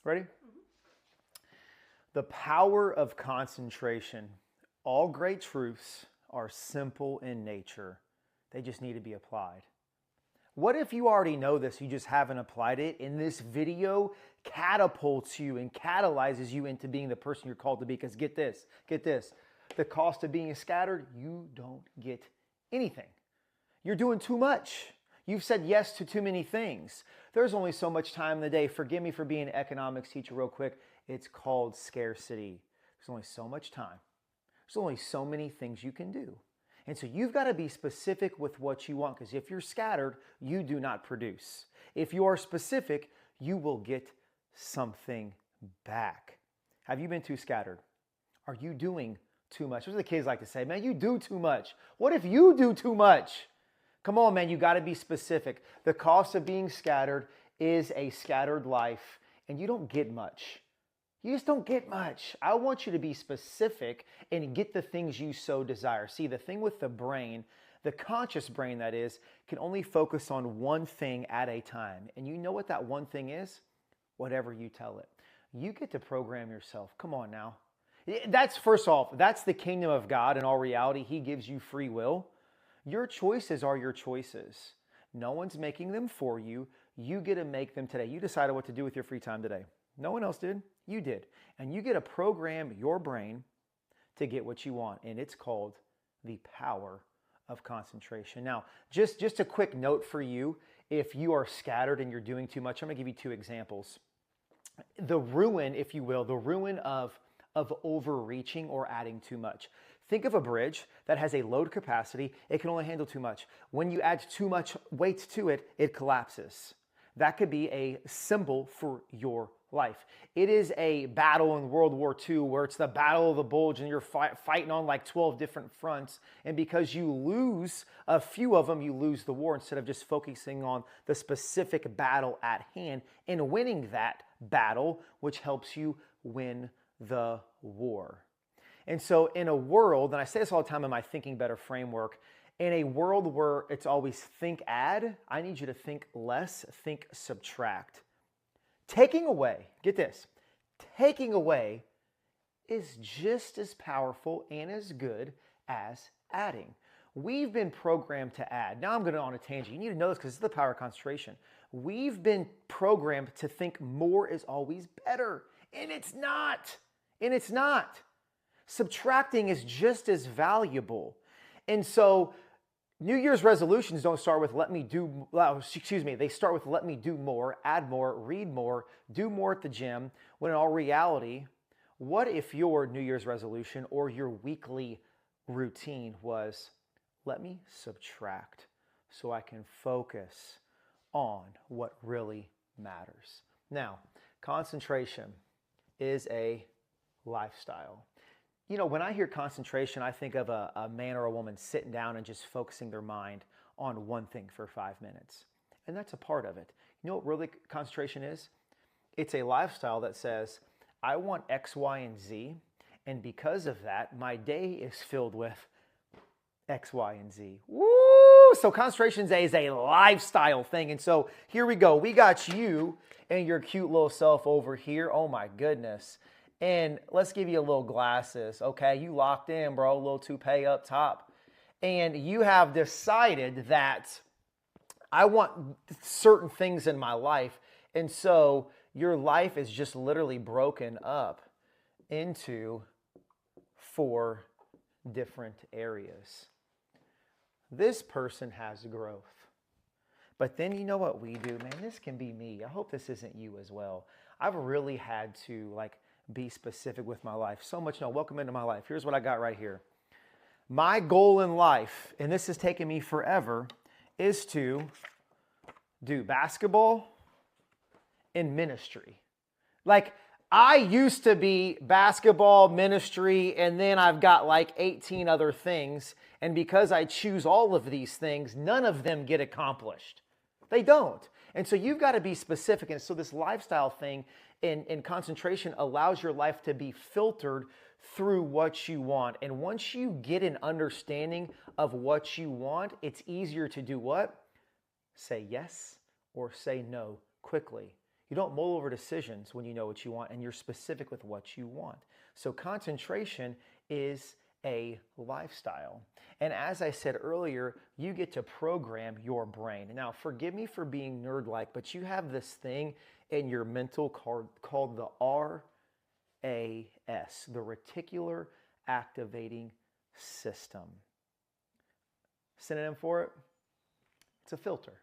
Ready? The power of concentration. All great truths are simple in nature. They just need to be applied. What if you already know this, you just haven't applied it, and this video catapults you and catalyzes you into being the person you're called to be? Because get this. The cost of being scattered, you don't get anything. You're doing too much. You've said yes to too many things. There's only so much time in the day. Forgive me for being an economics teacher real quick. It's called scarcity. There's only so much time. There's only so many things you can do. And so you've got to be specific with what you want, because if you're scattered, you do not produce. If you are specific, you will get something back. Have you been too scattered? Are you doing too much? What do the kids like to say? Man, you do too much. What if you do too much? Come on, man, you got to be specific. The cost of being scattered is a scattered life, and you don't get much. You just don't get much. I want you to be specific and get the things you so desire. See, the thing with the brain, the conscious brain that is, can only focus on one thing at a time. And you know what that one thing is? Whatever you tell it. You get to program yourself. Come on now. That's, first off, that's the kingdom of God. In all reality, He gives you free will. Your choices are your choices. No one's making them for you. You get to make them today. You decided what to do with your free time today. No one else did. You did. And you get to program your brain to get what you want. And it's called the power of concentration. Now, just a quick note for you. If you are scattered and you're doing too much, I'm going to give you two examples. The ruin, if you will, the ruin of overreaching or adding too much. Think of a bridge that has a load capacity. It can only handle too much. When you add too much weight to it, it collapses. That could be a symbol for your life. It is a battle in World War II where it's the battle of the bulge and you're fighting on like 12 different fronts. And because you lose a few of them, you lose the war instead of just focusing on the specific battle at hand and winning that battle, which helps you win the war. And so in a world, and I say this all the time in my Thinking Better framework, in a world where it's always think add, I need you to think less, think subtract. Taking away, get this, taking away is just as powerful and as good as adding. We've been programmed to add. Now I'm going on a tangent. You need to know this because it's the power of concentration. We've been programmed to think more is always better, and it's not. And it's not. Subtracting is just as valuable. And so New Year's resolutions don't start with they start with let me do more, add more, read more, do more at the gym, when in all reality, what if your New Year's resolution or your weekly routine was let me subtract so I can focus on what really matters. Now, concentration is a lifestyle. You know, when I hear concentration, I think of a man or a woman sitting down and just focusing their mind on one thing for 5 minutes. And that's a part of it. You know what really concentration is? It's a lifestyle that says, I want X, Y, and Z. And because of that, my day is filled with X, Y, and Z. Woo! So concentration is a lifestyle thing. And so here we go. We got you and your cute little self over here. Oh my goodness. And let's give you a little glasses, okay? You locked in, bro, a little toupee up top. And you have decided that I want certain things in my life. And so your life is just literally broken up into 4 different areas. This person has growth. But then you know what we do? Man, this can be me. I hope this isn't you as well. I've really had to be specific with my life. So much, no, welcome into my life. Here's what I got right here. My goal in life, and this has taken me forever, is to do basketball and ministry. I used to be basketball, ministry, and then I've got 18 other things. And because I choose all of these things, none of them get accomplished. They don't. And so you've got to be specific. And so this lifestyle thing in concentration allows your life to be filtered through what you want. And once you get an understanding of what you want, it's easier to do what? Say yes or say no quickly. You don't mull over decisions when you know what you want and you're specific with what you want. So concentration is a lifestyle. And as I said earlier, you get to program your brain. Now, forgive me for being nerd-like, but you have this thing in your mental called the RAS, the Reticular Activating System. Synonym for it? It's a filter.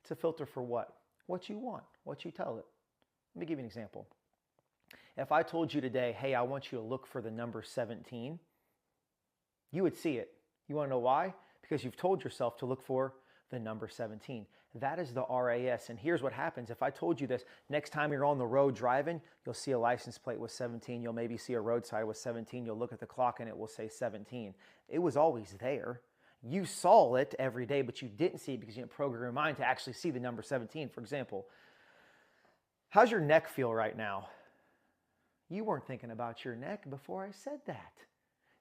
It's a filter for what? What you want, what you tell it. Let me give you an example. If I told you today, hey, I want you to look for the number 17, you would see it. You want to know why? Because you've told yourself to look for the number 17. That is the RAS. And here's what happens. If I told you this, next time you're on the road driving, you'll see a license plate with 17. You'll maybe see a roadside with 17. You'll look at the clock and it will say 17. It was always there. You saw it every day, but you didn't see it because you didn't program your mind to actually see the number 17. For example, how's your neck feel right now? You weren't thinking about your neck before I said that.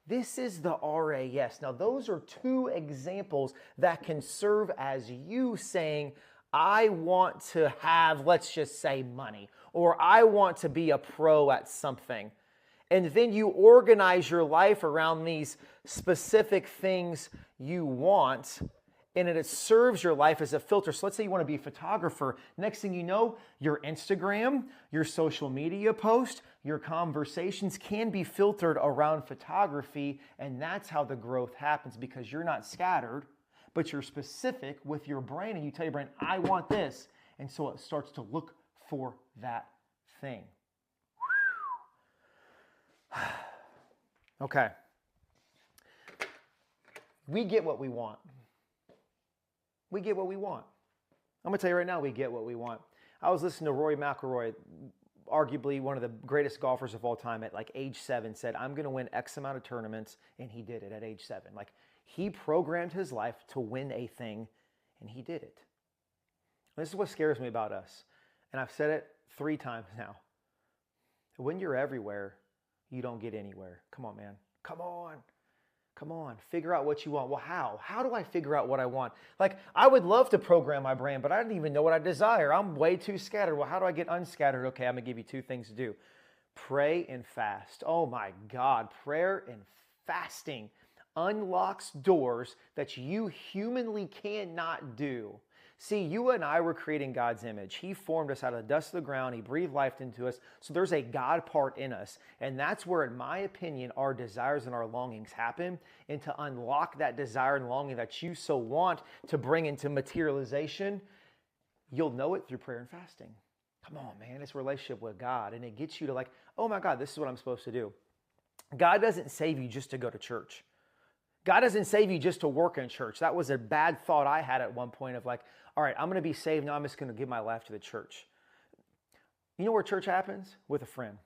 This is the RAS. Now, those are two examples that can serve as you saying, I want to have, let's just say, money, or I want to be a pro at something. And then you organize your life around these specific things you want, and it serves your life as a filter. So let's say you want to be a photographer. Next thing you know, your Instagram, your social media post, your conversations can be filtered around photography, and that's how the growth happens because you're not scattered, but you're specific with your brain, and you tell your brain, I want this. And so it starts to look for that thing. Okay. We get what we want. We get what we want. I'm going to tell you right now, we get what we want. I was listening to Rory McIlroy, arguably one of the greatest golfers of all time, at like age 7, said, I'm going to win X amount of tournaments, and he did it at age 7. Like, he programmed his life to win a thing, and he did it. This is what scares me about us, and I've said it 3 times now. When you're everywhere, you don't get anywhere. Come on, man. Come on. Come on. Figure out what you want. Well, how? How do I figure out what I want? Like, I would love to program my brain, but I don't even know what I desire. I'm way too scattered. Well, how do I get unscattered? Okay, I'm going to give you 2 things to do. Pray and fast. Oh my God. Prayer and fasting unlocks doors that you humanly cannot do. See, you and I were creating God's image. He formed us out of the dust of the ground. He breathed life into us. So there's a God part in us. And that's where, in my opinion, our desires and our longings happen. And to unlock that desire and longing that you so want to bring into materialization, you'll know it through prayer and fasting. Come on, man. It's a relationship with God. And it gets you to like, oh my God, this is what I'm supposed to do. God doesn't save you just to go to church. God doesn't save you just to work in church. That was a bad thought I had at one point of like, all right, I'm going to be saved. Now I'm just going to give my life to the church. You know where church happens? With a friend.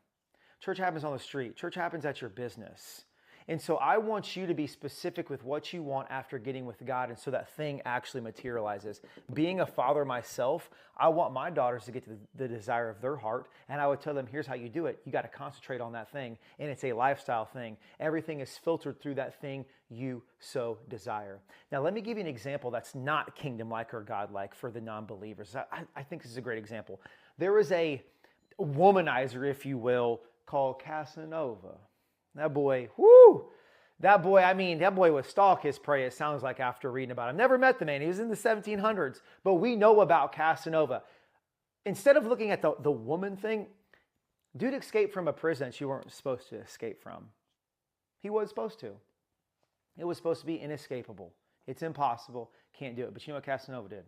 Church happens on the street. Church happens at your business. And so I want you to be specific with what you want after getting with God, and so that thing actually materializes. Being a father myself, I want my daughters to get to the desire of their heart, and I would tell them, here's how you do it. You got to concentrate on that thing, and it's a lifestyle thing. Everything is filtered through that thing you so desire. Now, let me give you an example that's not kingdom-like or God-like for the non-believers. I think this is a great example. There is a womanizer, if you will, called Casanova. That boy, whoo! That boy would stalk his prey, it sounds like, after reading about him. Never met the man. He was in the 1700s. But we know about Casanova. Instead of looking at the woman thing, dude escaped from a prison you weren't supposed to escape from. He was supposed to. It was supposed to be inescapable. It's impossible. Can't do it. But you know what Casanova did?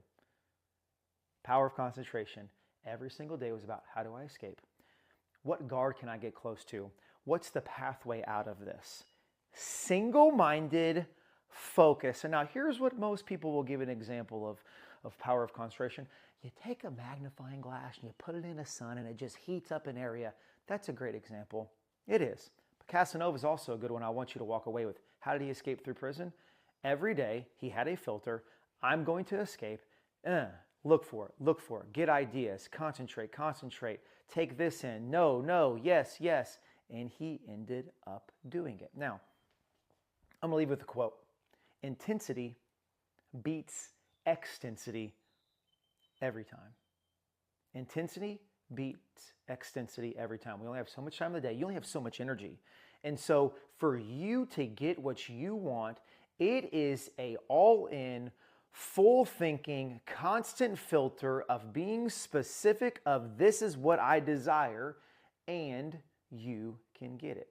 Power of concentration. Every single day was about, how do I escape? What guard can I get close to? What's the pathway out of this? Single-minded focus. And now here's what most people will give an example of power of concentration. You take a magnifying glass and you put it in the sun and it just heats up an area. That's a great example. It is. But Casanova is also a good one I want you to walk away with. How did he escape through prison? Every day he had a filter. I'm going to escape. Look for it. Get ideas. Concentrate. Take this in. No, yes. And he ended up doing it. Now, I'm going to leave with a quote. Intensity beats extensity every time. Intensity beats extensity every time. We only have so much time in the day. You only have so much energy. And so for you to get what you want, it is a all-in, full thinking, constant filter of being specific of this is what I desire, and you can get it.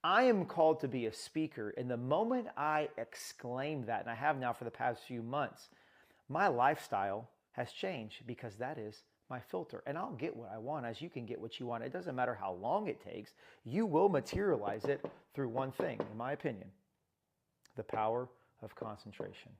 I am called to be a speaker, and the moment I exclaim that, and I have now for the past few months, my lifestyle has changed because that is my filter. And I'll get what I want as you can get what you want. It doesn't matter how long it takes. You will materialize it through one thing, in my opinion, the power of concentration.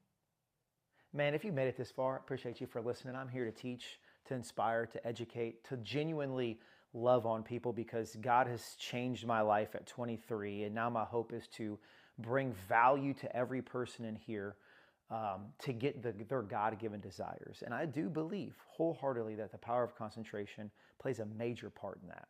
Man, if you made it this far, I appreciate you for listening. I'm here to teach, to inspire, to educate, to genuinely love on people because God has changed my life at 23. And now my hope is to bring value to every person in here to get their God-given desires. And I do believe wholeheartedly that the power of concentration plays a major part in that.